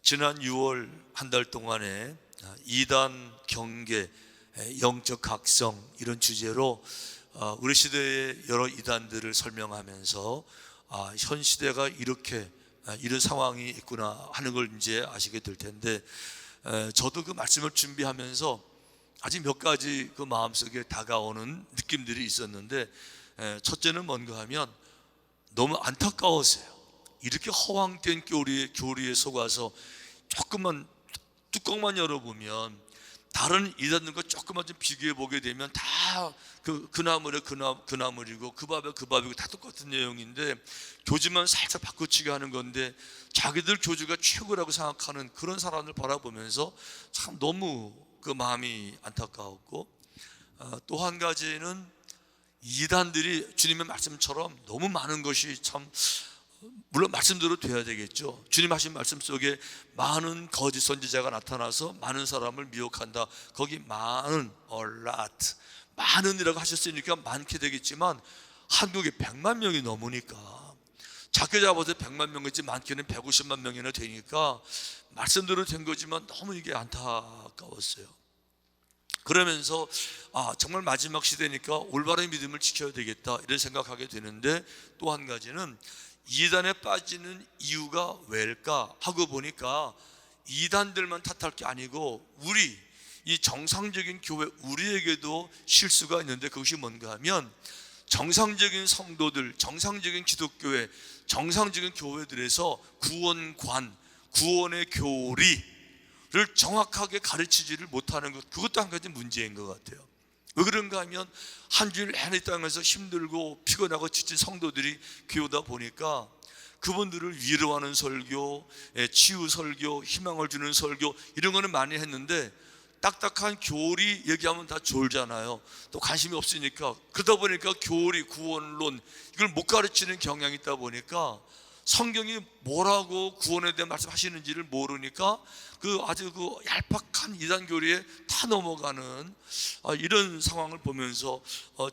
지난 6월 한 달 동안에 이단 경계, 영적 각성 이런 주제로 우리 시대의 여러 이단들을 설명하면서 현 시대가 이렇게 이런 상황이 있구나 하는 걸 이제 아시게 될 텐데, 저도 그 말씀을 준비하면서 아직 몇 가지 그 마음속에 다가오는 느낌들이 있었는데, 첫째는 뭔가 하면 너무 안타까웠어요. 이렇게 허황된 교리에 속아서 조금만 뚜껑만 열어보면 다른 이단들과 조금만 좀 비교해 보게 되면 다 그 나물에 그 나물이고 그 밥에 그 밥이고 다 똑같은 내용인데, 교주만 살짝 바꾸치게 하는 건데 자기들 교주가 최고라고 생각하는 그런 사람을 바라보면서 참 너무 그 마음이 안타까웠고, 또 한 가지는 이단들이 주님의 말씀처럼 너무 많은 것이 참, 물론 말씀대로 돼야 되겠죠. 주님 하신 말씀 속에 많은 거짓 선지자가 나타나서 많은 사람을 미혹한다. 거기 많은, lot, 많은이라고 하셨으니까 많게 되겠지만 한국에 100만 명이 넘으니까, 작게 잡아서 100만 명이지 많게는 150만 명이나 되니까 말씀대로 된 거지만 너무 이게 안타까웠어요. 그러면서 정말 마지막 시대니까 올바른 믿음을 지켜야 되겠다 이런 생각하게 되는데, 또 한 가지는 이단에 빠지는 이유가 왜일까 하고 보니까 이단들만 탓할 게 아니고 우리 이 정상적인 교회 우리에게도 실수가 있는데, 그것이 뭔가 하면 정상적인 성도들, 정상적인 기독교회, 정상적인 교회들에서 구원관, 구원의 교리를 정확하게 가르치지를 못하는 것, 그것도 한 가지 문제인 것 같아요. 왜 그런가 하면 한 주일 내내 땅에서 힘들고 피곤하고 지친 성도들이 교회 오다 보니까 그분들을 위로하는 설교, 치유 설교, 희망을 주는 설교 이런 거는 많이 했는데, 딱딱한 교리 얘기하면 다 졸잖아요. 또 관심이 없으니까. 그러다 보니까 교리, 구원론 이걸 못 가르치는 경향이 있다 보니까 성경이 뭐라고 구원에 대한 말씀하시는지를 모르니까 아주 얄팍한 이단 교리에 다 넘어가는 이런 상황을 보면서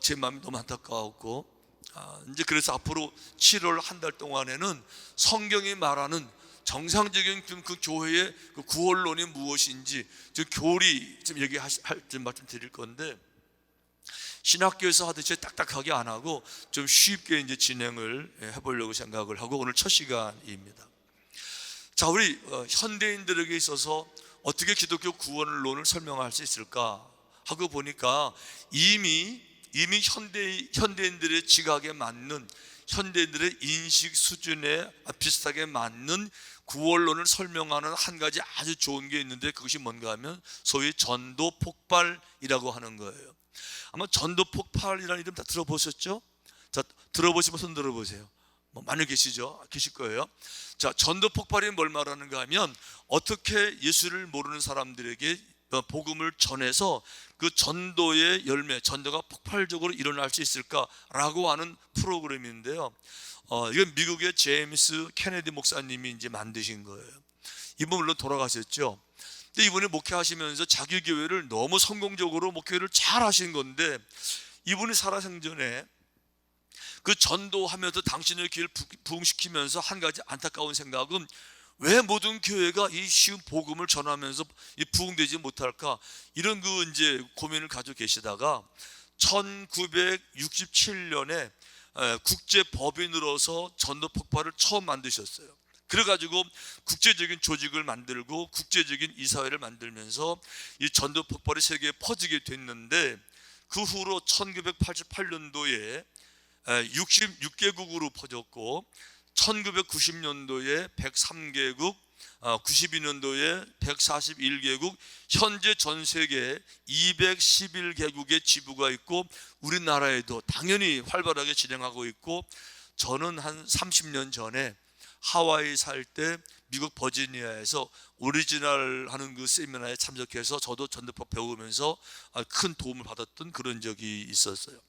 제 마음이 너무 안타까웠고, 이제 그래서 앞으로 7월 한 달 동안에는 성경이 말하는 정상적인 그 교회의 그 구원론이 무엇인지, 즉 교리 좀 얘기할 좀 말씀 드릴 건데, 신학교에서 하듯이 딱딱하게 안 하고 좀 쉽게 이제 진행을 해보려고 생각을 하고, 오늘 첫 시간입니다. 자, 우리 현대인들에게 있어서 어떻게 기독교 구원론을 설명할 수 있을까 하고 보니까 이미 현대인들의 지각에 맞는, 현대인들의 인식 수준에 비슷하게 맞는 구원론을 설명하는 한 가지 아주 좋은 게 있는데, 그것이 뭔가 하면 소위 전도 폭발이라고 하는 거예요. 아마 전도 폭발이라는 이름 다 들어보셨죠? 자, 들어보시면 손 들어보세요. 많이 계시죠? 계실 거예요. 자, 전도 폭발이 뭘 말하는가 하면, 어떻게 예수를 모르는 사람들에게 복음을 전해서 그 전도의 열매, 전도가 폭발적으로 일어날 수 있을까라고 하는 프로그램인데요. 이건 미국의 제임스 케네디 목사님이 이제 만드신 거예요. 이분 물론 돌아가셨죠. 근데 이분이 목회하시면서 자기 교회를 너무 성공적으로 목회를 잘 하신 건데, 이분이 살아생전에 그 전도하면서 당신의 길을 부흥시키면서 한 가지 안타까운 생각은, 왜 모든 교회가 이 쉬운 복음을 전하면서 부흥되지 못할까, 이런 이제 고민을 가지고 계시다가 1967년에 국제법인으로서 전도 폭발을 처음 만드셨어요. 그래가지고 국제적인 조직을 만들고 국제적인 이사회를 만들면서 이 전도 폭발이 세계에 퍼지게 됐는데, 그 후로 1988년도에 66개국으로 퍼졌고, 1990년도에 103개국, 92년도에 141개국, 현재 전 세계 211개국의 지부가 있고, 우리나라에도 당연히 활발하게 진행하고 있고, 저는 한 30년 전에 하와이 살 때 미국 버지니아에서 오리지널 하는 그 세미나에 참석해서 저도 전도법 배우면서 큰 도움을 받았던 그런 적이 있었어요.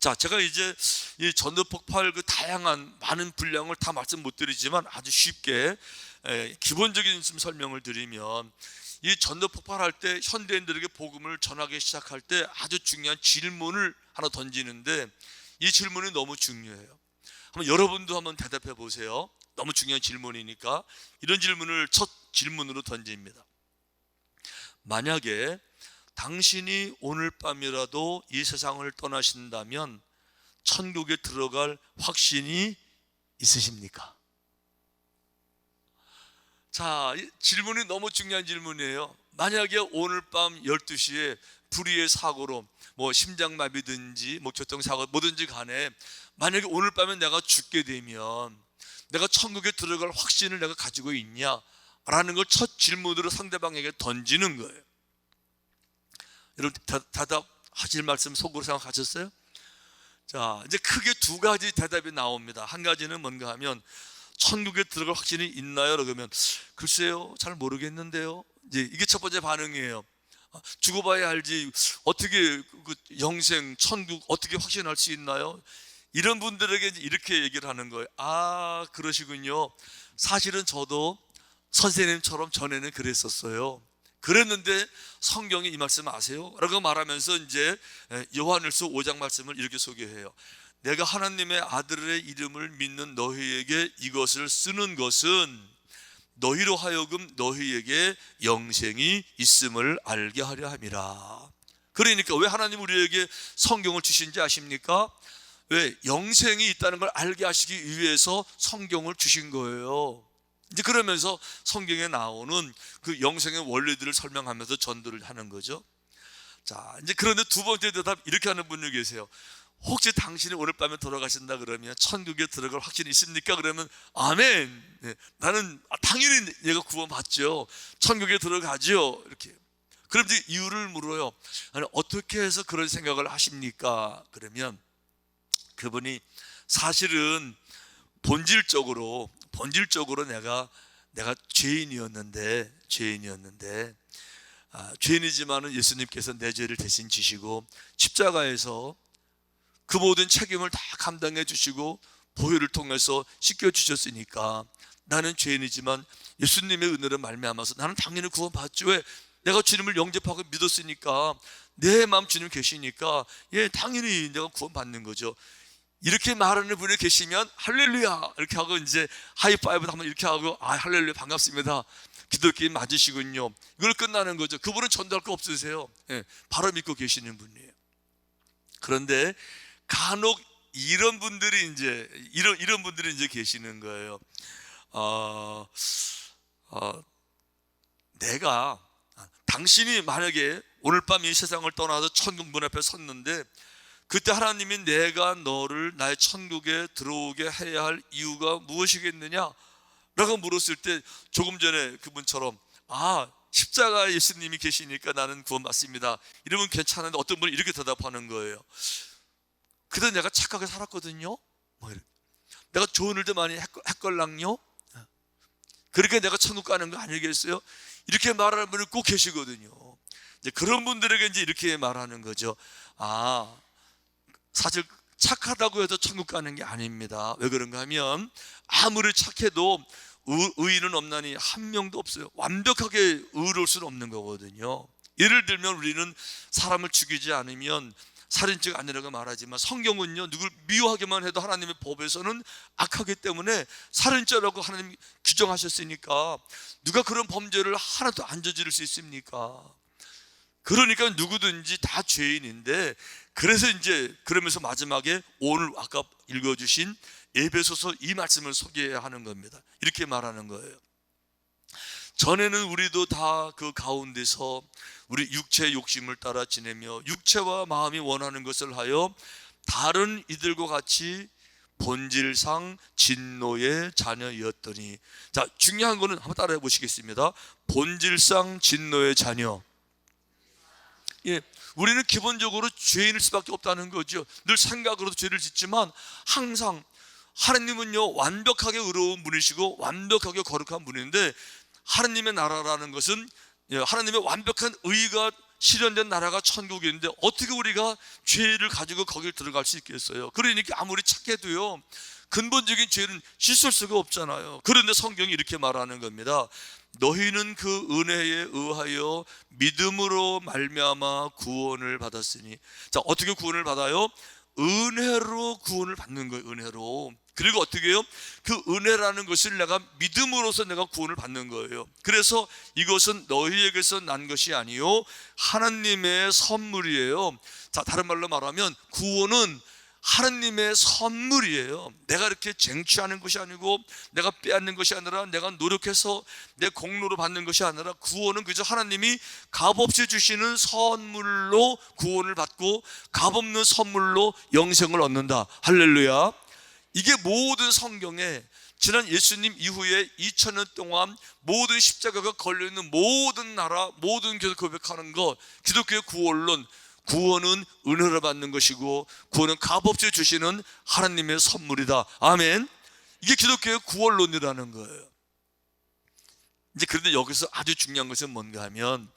자, 제가 이제 이 전도 폭발 그 다양한 많은 분량을 다 말씀 못 드리지만 아주 쉽게 기본적인 좀 설명을 드리면, 이 전도 폭발할 때 현대인들에게 복음을 전하기 시작할 때 아주 중요한 질문을 하나 던지는데, 이 질문이 너무 중요해요. 한번 여러분도 한번 대답해 보세요. 너무 중요한 질문이니까 이런 질문을 첫 질문으로 던집니다. 만약에 당신이 오늘 밤이라도 이 세상을 떠나신다면 천국에 들어갈 확신이 있으십니까? 자, 이 질문이 너무 중요한 질문이에요. 만약에 오늘 밤 12시에 불의의 사고로 심장마비든지 교통사고 뭐든지 간에 만약에 오늘 밤에 내가 죽게 되면 내가 천국에 들어갈 확신을 내가 가지고 있냐라는 걸 첫 질문으로 상대방에게 던지는 거예요. 여러분 대답하실 말씀 속으로 생각하셨어요? 자, 이제 크게 두 가지 대답이 나옵니다. 한 가지는 뭔가 하면 천국에 들어갈 확신이 있나요? 그러면 글쎄요, 잘 모르겠는데요. 이제 이게 첫 번째 반응이에요. 죽어봐야 알지 어떻게 그 영생, 천국 어떻게 확신할 수 있나요? 이런 분들에게 이렇게 얘기를 하는 거예요. 아, 그러시군요. 사실은 저도 선생님처럼 전에는 그랬었어요. 그랬는데 성경이 이 말씀 아세요? 라고 말하면서 이제 요한일서 5장 말씀을 이렇게 소개해요. 내가 하나님의 아들의 이름을 믿는 너희에게 이것을 쓰는 것은 너희로 하여금 너희에게 영생이 있음을 알게 하려 함이라. 그러니까 왜 하나님 우리에게 성경을 주신지 아십니까? 왜? 영생이 있다는 걸 알게 하시기 위해서 성경을 주신 거예요. 이제 그러면서 성경에 나오는 그 영생의 원리들을 설명하면서 전도를 하는 거죠. 자, 이제 그런데 두 번째 대답 이렇게 하는 분이 계세요. 혹시 당신이 오늘 밤에 돌아가신다 그러면 천국에 들어갈 확신이 있습니까? 그러면 아멘. 네, 나는 당연히 내가 구원받죠. 천국에 들어가죠. 이렇게. 그럼 이제 이유를 물어요. 아니, 어떻게 해서 그런 생각을 하십니까? 그러면 그분이 사실은 본질적으로 내가 죄인이었는데 죄인이지만은 예수님께서 내 죄를 대신 지시고 십자가에서 그 모든 책임을 다 감당해 주시고 보혈을 통해서 씻겨 주셨으니까 나는 죄인이지만 예수님의 은혜로 말미암아서 나는 당연히 구원받죠. 왜? 내가 주님을 영접하고 믿었으니까, 내 마음 주님 계시니까 당연히 내가 구원받는 거죠. 이렇게 말하는 분이 계시면 할렐루야 이렇게 하고 이제 하이파이브도 한번 이렇게 하고 할렐루야 반갑습니다, 기독교인 맞으시군요, 이걸 끝나는 거죠. 그분은 전도할 거 없으세요. 바로 믿고 계시는 분이에요. 그런데 간혹 이런 분들이 이제 계시는 거예요. 당신이 만약에 오늘 밤 이 세상을 떠나서 천국 문 앞에 섰는데 그때 하나님이 내가 너를 나의 천국에 들어오게 해야 할 이유가 무엇이겠느냐? 라고 물었을 때 조금 전에 그분처럼 십자가에 예수님이 계시니까 나는 구원받습니다, 이러면 괜찮은데 어떤 분이 이렇게 대답하는 거예요. 그때 내가 착하게 살았거든요. 내가 좋은 일도 많이 했걸랑요. 그러니까 내가 천국 가는 거 아니겠어요? 이렇게 말하는 분이 꼭 계시거든요. 이제 그런 분들에게 이제 이렇게 말하는 거죠. 사실 착하다고 해서 천국 가는 게 아닙니다. 왜 그런가 하면 아무리 착해도 의인은 없나니 한 명도 없어요. 완벽하게 의로울 수는 없는 거거든요. 예를 들면 우리는 사람을 죽이지 않으면 살인죄가 아니라고 말하지만 성경은요, 누굴 미워하기만 해도 하나님의 법에서는 악하기 때문에 살인죄라고 하나님 규정하셨으니까 누가 그런 범죄를 하나도 안 저지를 수 있습니까? 그러니까 누구든지 다 죄인인데, 그래서 이제 그러면서 마지막에 오늘 아까 읽어주신 에베소서 이 말씀을 소개하는 겁니다. 이렇게 말하는 거예요. 전에는 우리도 다 그 가운데서 우리 육체의 욕심을 따라 지내며 육체와 마음이 원하는 것을 하여 다른 이들과 같이 본질상 진노의 자녀였더니, 자, 중요한 거는 한번 따라해 보시겠습니다. 본질상 진노의 자녀. 우리는 기본적으로 죄인일 수밖에 없다는 거죠. 늘 생각으로도 죄를 짓지만 항상 하나님은요, 완벽하게 의로운 분이시고 완벽하게 거룩한 분인데, 하나님의 나라라는 것은 하나님의 완벽한 의가 실현된 나라가 천국인데 어떻게 우리가 죄를 가지고 거길 들어갈 수 있겠어요? 그러니까 아무리 착해도요, 근본적인 죄는 씻을 수가 없잖아요. 그런데 성경이 이렇게 말하는 겁니다. 너희는 그 은혜에 의하여 믿음으로 말미암아 구원을 받았으니. 자, 어떻게 구원을 받아요? 은혜로 구원을 받는 거예요. 은혜로. 그리고 어떻게 해요? 그 은혜라는 것을 내가 믿음으로써 내가 구원을 받는 거예요. 그래서 이것은 너희에게서 난 것이 아니요 하나님의 선물이에요. 자, 다른 말로 말하면 구원은 하나님의 선물이에요. 내가 이렇게 쟁취하는 것이 아니고 내가 빼앗는 것이 아니라 내가 노력해서 내 공로로 받는 것이 아니라 구원은 그저 하나님이 값없이 주시는 선물로 구원을 받고 값없는 선물로 영생을 얻는다. 할렐루야. 이게 모든 성경에 지난 예수님 이후에 2000년 동안 모든 십자가가 걸려있는 모든 나라 모든 교회 고백하는 것, 기독교의 구원론, 구원은 은혜로 받는 것이고 구원은 값없이 주시는 하나님의 선물이다. 아멘. 이게 기독교의 구원론이라는 거예요. 이제 그런데 여기서 아주 중요한 것은 뭔가 하면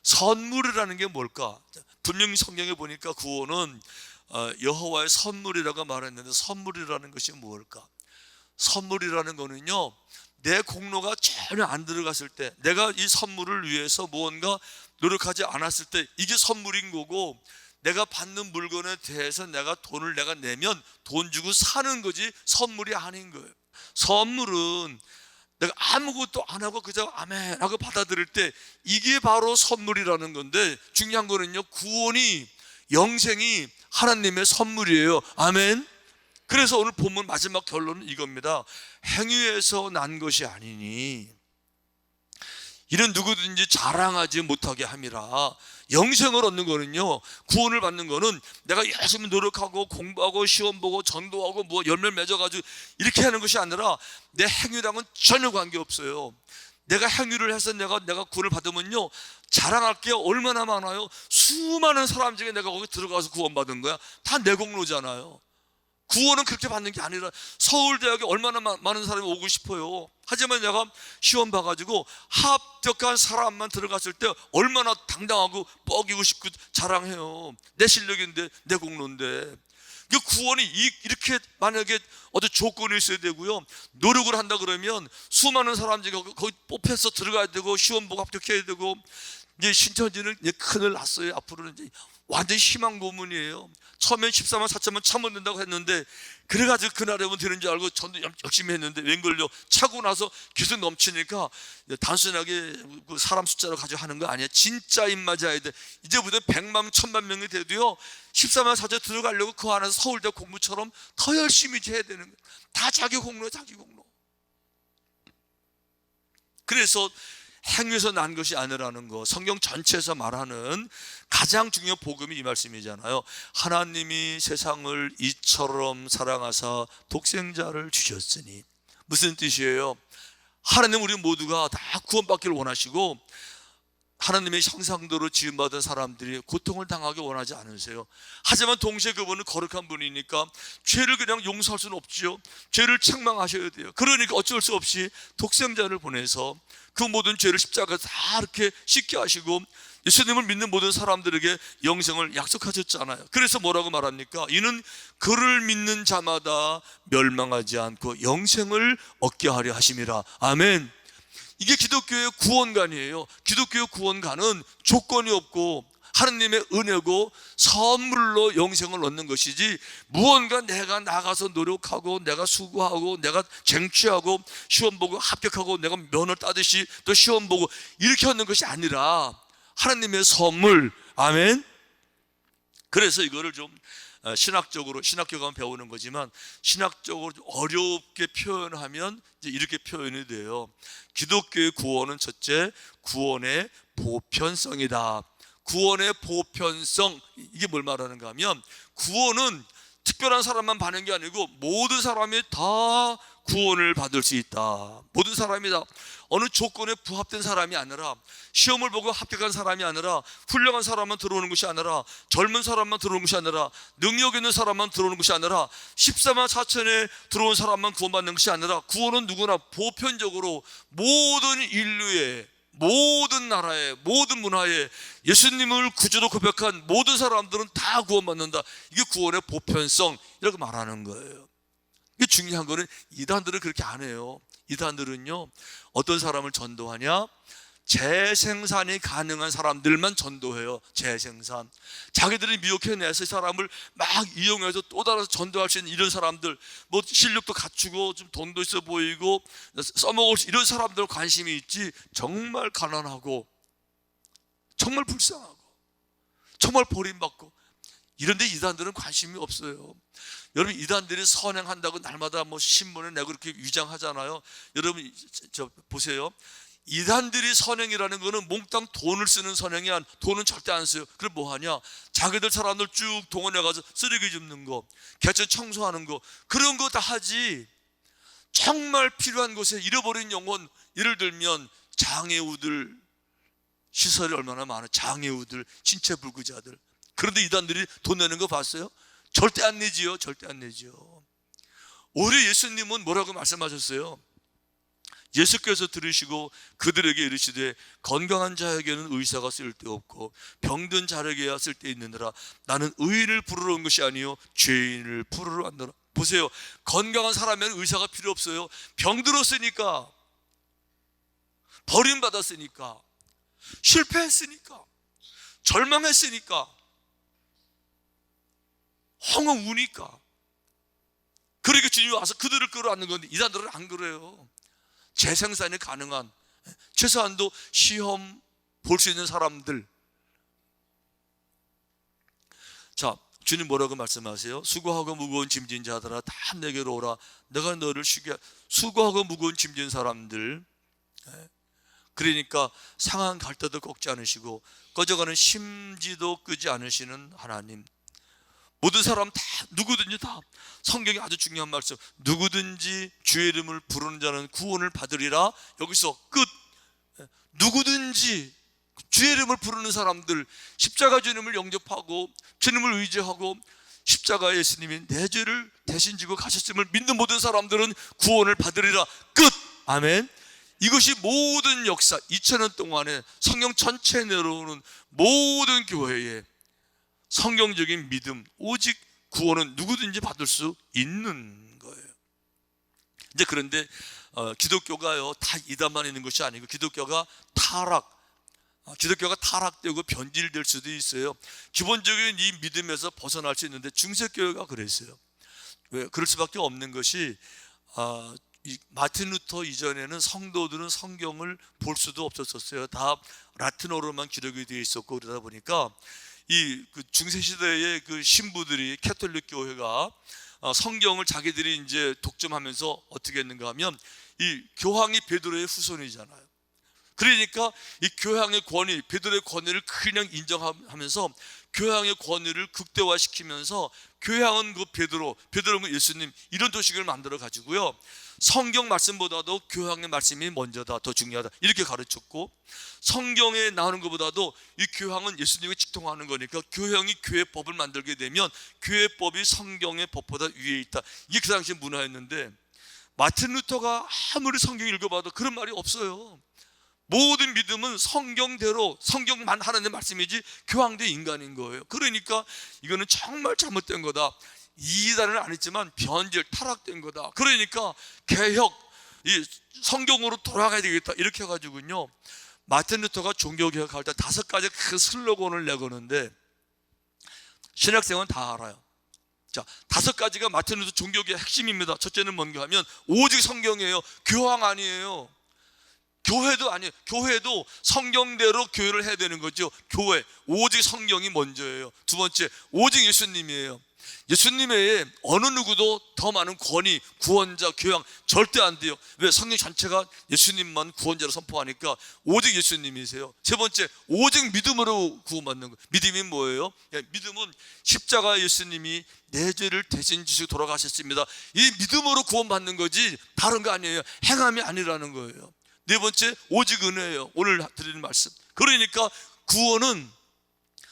선물이라는 게 뭘까? 분명히 성경에 보니까 구원은 여호와의 선물이라고 말했는데 선물이라는 것이 무엇일까? 선물이라는 거는요, 내 공로가 전혀 안 들어갔을 때, 내가 이 선물을 위해서 무언가 노력하지 않았을 때 이게 선물인 거고, 내가 받는 물건에 대해서 내가 돈을 내가 내면 돈 주고 사는 거지 선물이 아닌 거예요. 선물은 내가 아무것도 안 하고 그저 아멘 하고 받아들일 때 이게 바로 선물이라는 건데, 중요한 거는요, 구원이, 영생이 하나님의 선물이에요. 아멘. 그래서 오늘 본문 마지막 결론은 이겁니다. 행위에서 난 것이 아니니 이는 누구든지 자랑하지 못하게 함이라. 영생을 얻는 거는요, 구원을 받는 거는 내가 열심히 노력하고 공부하고 시험 보고 전도하고 뭐 열매 맺어가지고 이렇게 하는 것이 아니라 내 행위랑은 전혀 관계없어요. 내가 행위를 해서 내가 구원을 받으면요, 자랑할 게 얼마나 많아요. 수많은 사람 중에 내가 거기 들어가서 구원받은 거야. 다 내 공로잖아요. 구원은 그렇게 받는 게 아니라 서울대학에 얼마나 많은 사람이 오고 싶어요. 하지만 내가 시험 봐가지고 합격한 사람만 들어갔을 때 얼마나 당당하고 뻐기고 싶고 자랑해요. 내 실력인데, 내 공로인데. 그 구원이 이렇게 만약에 어떤 조건이 있어야 되고요, 노력을 한다 그러면 수많은 사람들이 거기 뽑혀서 들어가야 되고 시험 보고 합격해야 되고, 이제 신천지는 이제 큰일 났어요. 앞으로는 이제 완전히 희망 고문이에요. 처음엔 14만 4천만 참아낸다고 했는데, 그래가지고 그날에 오면 되는 줄 알고 전도 열심히 했는데 웬걸요, 차고 나서 계속 넘치니까 단순하게 그 사람 숫자로 가지고 하는 거 아니야. 진짜 입맞아야 돼. 이제부터 100만 1000만 명이 돼도요, 14만 4천 들어가려고 그 안에서 서울대 공부처럼 더 열심히 해야 되는 거예요. 다 자기 공로, 자기 공로. 그래서 행위에서 난 것이 아니라는 거, 성경 전체에서 말하는 가장 중요한 복음이 이 말씀이잖아요. 하나님이 세상을 이처럼 사랑하사 독생자를 주셨으니. 무슨 뜻이에요? 하나님 우리 모두가 다 구원받기를 원하시고 하나님의 형상대로 지음받은 사람들이 고통을 당하기 원하지 않으세요. 하지만 동시에 그분은 거룩한 분이니까 죄를 그냥 용서할 수는 없죠. 죄를 책망하셔야 돼요. 그러니까 어쩔 수 없이 독생자를 보내서 그 모든 죄를 십자가에 다 이렇게 씻게 하시고 예수님을 믿는 모든 사람들에게 영생을 약속하셨잖아요. 그래서 뭐라고 말합니까? 이는 그를 믿는 자마다 멸망하지 않고 영생을 얻게 하려 하심이라. 아멘. 이게 기독교의 구원관이에요. 기독교의 구원관은 조건이 없고 하나님의 은혜고 선물로 영생을 얻는 것이지, 무언가 내가 나가서 노력하고 내가 수고하고 내가 쟁취하고 시험 보고 합격하고 내가 면허 따듯이 또 시험 보고 이렇게 얻는 것이 아니라 하나님의 선물. 아멘. 그래서 이거를 좀 신학적으로, 신학교 가면 배우는 거지만 신학적으로 어렵게 표현하면 이제 이렇게 표현이 돼요. 기독교의 구원은 첫째, 구원의 보편성이다. 구원의 보편성, 이게 뭘 말하는가 하면, 구원은 특별한 사람만 받는 게 아니고 모든 사람이 다 구원을 받을 수 있다. 모든 사람이 다 어느 조건에 부합된 사람이 아니라, 시험을 보고 합격한 사람이 아니라, 훌륭한 사람만 들어오는 것이 아니라, 젊은 사람만 들어오는 것이 아니라, 능력 있는 사람만 들어오는 것이 아니라, 14만 4천에 들어온 사람만 구원받는 것이 아니라, 구원은 누구나 보편적으로 모든 인류의, 모든 나라의, 모든 문화의 예수님을 구주로 고백한 모든 사람들은 다 구원받는다. 이게 구원의 보편성, 이렇게 말하는 거예요. 이게 중요한 거는 이단들은 그렇게 안 해요. 이단들은요, 어떤 사람을 전도하냐, 재생산이 가능한 사람들만 전도해요. 재생산. 자기들이 미혹해내서 사람을 막 이용해서 또 다른 전도할 수 있는 이런 사람들, 뭐 실력도 갖추고 좀 돈도 있어 보이고 써먹을 수, 이런 사람들 관심이 있지, 정말 가난하고 정말 불쌍하고 정말 버림받고 이런데 이단들은 관심이 없어요. 여러분, 이단들이 선행한다고 날마다 뭐 신문에 내고 이렇게 위장하잖아요. 여러분 저 보세요. 이단들이 선행이라는 거는 몽땅 돈을 쓰는 선행이 아니야. 돈은 절대 안 써요. 그럼 뭐 하냐? 자기들 사람들 쭉 동원해가서 쓰레기 줍는 거, 개천 청소하는 거, 그런 거 다 하지. 정말 필요한 곳에 잃어버린 영혼, 예를 들면 장애우들 시설이 얼마나 많아. 장애우들, 신체불구자들. 그런데 이단들이 돈 내는 거 봤어요? 절대 안 내지요. 절대 안 내지요. 오히려 예수님은 뭐라고 말씀하셨어요? 예수께서 들으시고 그들에게 이르시되 건강한 자에게는 의사가 쓸데없고 병든 자에게야 쓸데있느니라. 나는 의인을 부르러 온 것이 아니요 죄인을 부르러 왔노라. 보세요. 건강한 사람에는 의사가 필요 없어요. 병들었으니까, 버림받았으니까, 실패했으니까, 절망했으니까, 헝엉 우니까, 그러니까 주님이 와서 그들을 끌어안는 건데 이단들은 안 그래요. 재생산이 가능한, 최소한도 시험 볼 수 있는 사람들. 자, 주님 뭐라고 말씀하세요? 수고하고 무거운 짐진 자들아 다 내게로 오라. 내가 너를 쉬게. 수고하고 무거운 짐진 사람들, 그러니까 상한 갈대도 꺾지 않으시고 꺼져가는 심지도 끄지 않으시는 하나님. 모든 사람 다, 누구든지 다, 성경에 아주 중요한 말씀, 누구든지 주의 이름을 부르는 자는 구원을 받으리라. 여기서 끝. 누구든지 주의 이름을 부르는 사람들, 십자가 주님을 영접하고 주님을 의지하고 십자가에 예수님이 내 죄를 대신 지고 가셨음을 믿는 모든 사람들은 구원을 받으리라. 끝. 아멘. 이것이 모든 역사 2000년 동안에 성경 전체에 내려오는 모든 교회에 성경적인 믿음, 오직 구원은 누구든지 받을 수 있는 거예요. 이제 그런데 기독교가요 다 이단만 있는 것이 아니고 기독교가 타락되고 변질될 수도 있어요. 기본적인 이 믿음에서 벗어날 수 있는데 중세교회가 그랬어요. 왜? 그럴 수밖에 없는 것이 이 마틴 루터 이전에는 성도들은 성경을 볼 수도 없었어요. 다 라틴어로만 기록이 되어 있었고, 그러다 보니까 그 중세 시대의 그 신부들이, 캐톨릭 교회가 성경을 자기들이 이제 독점하면서 어떻게 했는가 하면, 이 교황이 베드로의 후손이잖아요. 그러니까 이 교황의 권위, 베드로의 권위를 그냥 인정하면서 교황의 권위를 극대화시키면서 교황은 그 베드로는 그 예수님, 이런 도식을 만들어 가지고요, 성경 말씀보다도 교황의 말씀이 먼저다, 더 중요하다, 이렇게 가르쳤고, 성경에 나오는 것보다도 이 교황은 예수님에 직통하는 거니까 교황이 교회법을 만들게 되면 교회법이 성경의 법보다 위에 있다. 이게 그 당시 문화였는데, 마틴 루터가 아무리 성경 읽어봐도 그런 말이 없어요. 모든 믿음은 성경대로, 성경만 하나님의 말씀이지 교황도 인간인 거예요. 그러니까 이거는 정말 잘못된 거다. 이단은 안 했지만 변질, 타락된 거다. 그러니까 개혁, 이 성경으로 돌아가야 되겠다, 이렇게 해가지고요, 마틴 루터가 종교개혁할 때 5가지 큰 슬로건을 내거는데, 신학생은 다 알아요. 자, 5가지가 마틴 루터 종교개혁의 핵심입니다. 첫째는 뭔가 하면 오직 성경이에요. 교황 아니에요. 교회도 아니에요. 교회도 성경대로 교회를 해야 되는 거죠. 교회, 오직 성경이 먼저예요. 두 번째, 오직 예수님이에요. 예수님 외에 어느 누구도 더 많은 권위, 구원자, 교황 절대 안 돼요. 왜? 성경 전체가 예수님만 구원자로 선포하니까 오직 예수님이세요. 세 번째, 오직 믿음으로 구원받는 거예요. 믿음이 뭐예요? 믿음은 십자가 예수님이 내 죄를 대신 지시고 돌아가셨습니다. 이 믿음으로 구원받는 거지 다른 거 아니에요. 행함이 아니라는 거예요. 네 번째, 오직 은혜예요. 오늘 드리는 말씀. 그러니까 구원은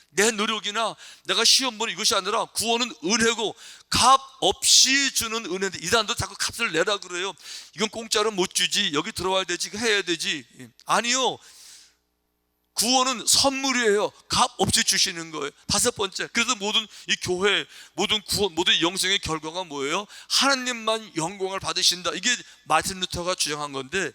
내 노력이나 내가 시험 보는 이것이 아니라 구원은 은혜고, 값 없이 주는 은혜인데, 이단도 자꾸 값을 내라 그래요. 이건 공짜로 못 주지, 여기 들어와야 되지, 해야 되지. 아니요, 구원은 선물이에요. 값 없이 주시는 거예요. 5번째, 그래서 모든 이 교회, 모든 구원, 모든 영생의 결과가 뭐예요? 하나님만 영광을 받으신다. 이게 마틴 루터가 주장한 건데,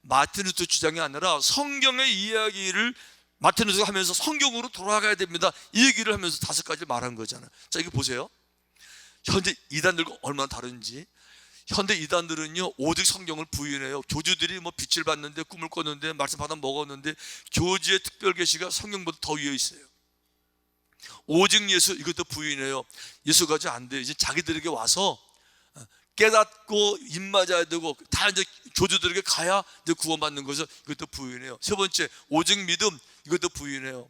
마틴 루터 주장이 아니라 성경의 이야기를 마틴 루터가 하면서 성경으로 돌아가야 됩니다, 이 얘기를 하면서 5가지를 말한 거잖아요. 자, 이거 보세요. 현재 이단들과 얼마나 다른지. 현대 이단들은요, 오직 성경을 부인해요. 교주들이 뭐 빛을 봤는데, 꿈을 꿨는데, 말씀 받아 먹었는데, 교주의 특별 계시가 성경보다 더 위에 있어요. 오직 예수, 이것도 부인해요. 예수 가지 안 돼요. 이제 자기들에게 와서 깨닫고 입 맞아야 되고, 다 이제 교주들에게 가야 이제 구원받는 것을, 이것도 부인해요. 세 번째, 오직 믿음, 이것도 부인해요.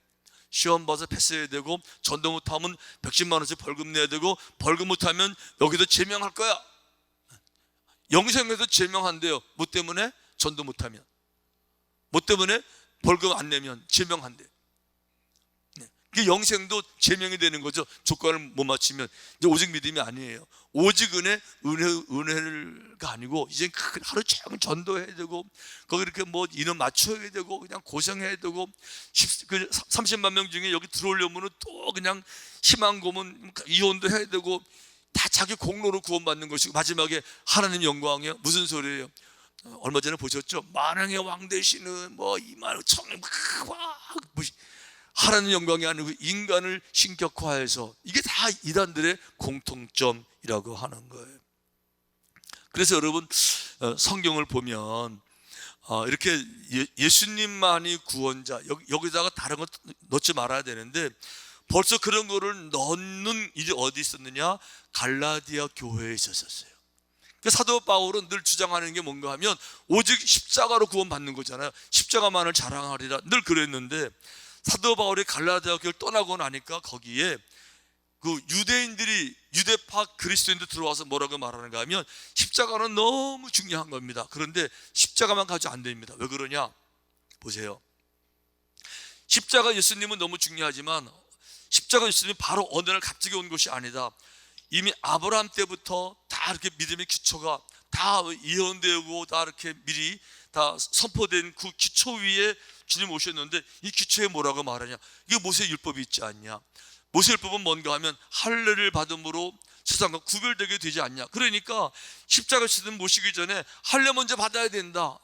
시험 봐서 패스해야 되고, 전도 못하면 110만 원씩 벌금 내야 되고, 벌금 못하면 여기도 제명할 거야. 영생에도 제명한대요. 뭐 때문에? 전도 못하면. 뭐 때문에? 벌금 안 내면 제명한대요. 영생도 제명이 되는 거죠. 조건을 못 맞추면. 이제 오직 믿음이 아니에요. 오직 은혜가 아니고, 이제 하루 종일 전도해야 되고, 거기 이렇게 뭐 인원 맞춰야 되고, 그냥 고생해야 되고, 30만 명 중에 여기 들어오려면 또 그냥 희망 고문 이혼도 해야 되고, 다 자기 공로로 구원받는 것이고, 마지막에 하나님 영광이에요. 무슨 소리예요? 얼마 전에 보셨죠? 만왕의 왕 되시는 뭐 이만 청 하나님 영광이 아니고 인간을 신격화해서, 이게 다 이단들의 공통점이라고 하는 거예요. 그래서 여러분, 성경을 보면 이렇게 예수님만이 구원자, 여기다가 다른 거 넣지 말아야 되는데, 벌써 그런 거를 넣는 일이 어디 있었느냐? 갈라디아 교회에 있었어요. 사도 바울은 늘 주장하는 게 뭔가 하면, 오직 십자가로 구원받는 거잖아요. 십자가만을 자랑하리라 늘 그랬는데, 사도 바울이 갈라디아 교회를 떠나고 나니까 거기에 그 유대인들이, 유대파 그리스도인들 들어와서 뭐라고 말하는가 하면, 십자가는 너무 중요한 겁니다. 그런데 십자가만 가지고 안 됩니다. 왜 그러냐? 보세요. 십자가 예수님은 너무 중요하지만, 십자가 예수님이 바로 어느 날 갑자기 온 것이 아니다. 이미 아브라함 때부터 다 이렇게 믿음의 기초가 다 예언되고, 다 이렇게 미리 다 선포된 그 기초 위에 주님 오셨는데, 이 기초에 뭐라고 말하냐? 이게 모세 율법이 있지 않냐? 모세 율법은 뭔가 하면 할례를 받음으로 세상과 구별되게 되지 않냐? 그러니까 십자가 예수님 모시기 전에 할례 먼저 받아야 된다,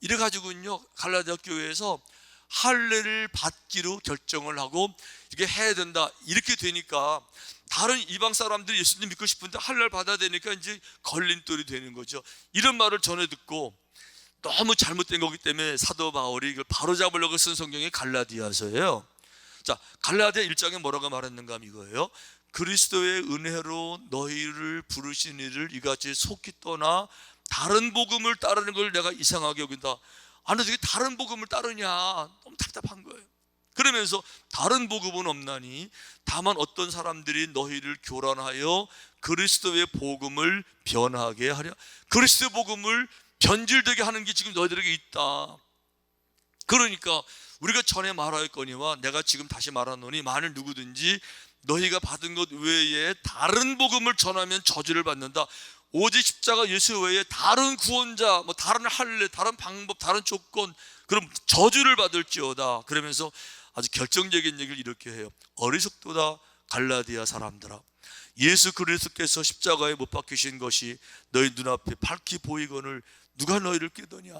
이래가지고요, 갈라디아 교회에서 할례를 받기로 결정을 하고, 이게 해야 된다, 이렇게 되니까 다른 이방 사람들이 예수님 믿고 싶은데 할례를 받아야 되니까 이제 걸림돌이 되는 거죠. 이런 말을 전해 듣고 너무 잘못된 거기 때문에 사도 바울이 이걸 바로잡으려고 쓴 성경이 갈라디아서예요. 자, 갈라디아 1장에 뭐라고 말했는가 하면 이거예요. 그리스도의 은혜로 너희를 부르신 이를 이같이 속히 떠나 다른 복음을 따르는 걸 내가 이상하게 여긴다. 아니, 어떻게 다른 복음을 따르냐? 너무 답답한 거예요. 그러면서 다른 복음은 없나니 다만 어떤 사람들이 너희를 교란하여 그리스도의 복음을 변하게 하려. 그리스도의 복음을 변질되게 하는 게 지금 너희들에게 있다. 그러니까 우리가 전에 말하였거니와 내가 지금 다시 말하노니, 만일 누구든지 너희가 받은 것 외에 다른 복음을 전하면 저주를 받는다. 오직 십자가 예수 외에 다른 구원자, 뭐 다른 할례, 다른 방법, 다른 조건, 그럼 저주를 받을지어다. 그러면서 아주 결정적인 얘기를 이렇게 해요. 어리석도다 갈라디아 사람들아, 예수 그리스도께서 십자가에 못 박히신 것이 너희 눈앞에 밝히 보이거늘 누가 너희를 깨더냐?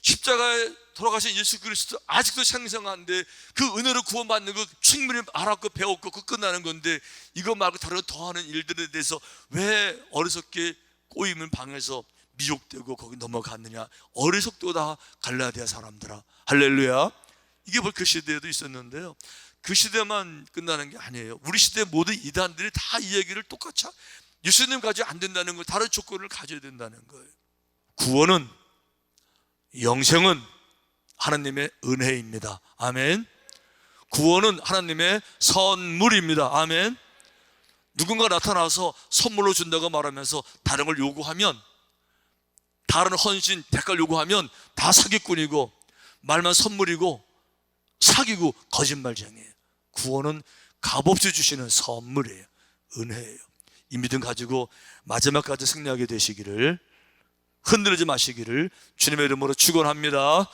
십자가에 돌아가신 예수 그리스도 아직도 생생한데, 그 은혜로 구원받는 거 충분히 알았고 배웠고 그 끝나는 건데, 이거 말고 다른 더하는 일들에 대해서 왜 어리석게 꼬임을 방해서 미혹되고 거기 넘어갔느냐? 어리석도다 갈라디아 사람들아. 할렐루야. 이게 그 시대에도 있었는데요, 그 시대만 끝나는 게 아니에요. 우리 시대 모든 이단들이 다 이 얘기를 똑같이, 예수님 가지고 안 된다는 거, 다른 조건을 가져야 된다는 거예요. 구원은, 영생은 하나님의 은혜입니다. 아멘. 구원은 하나님의 선물입니다. 아멘. 누군가 나타나서 선물로 준다고 말하면서 다른 걸 요구하면, 다른 헌신, 대가를 요구하면 다 사기꾼이고, 말만 선물이고 사기고 거짓말쟁이에요. 구원은 값없이 주시는 선물이에요. 은혜예요. 이 믿음 가지고 마지막까지 승리하게 되시기를, 흔들리지 마시기를 주님의 이름으로 축원합니다.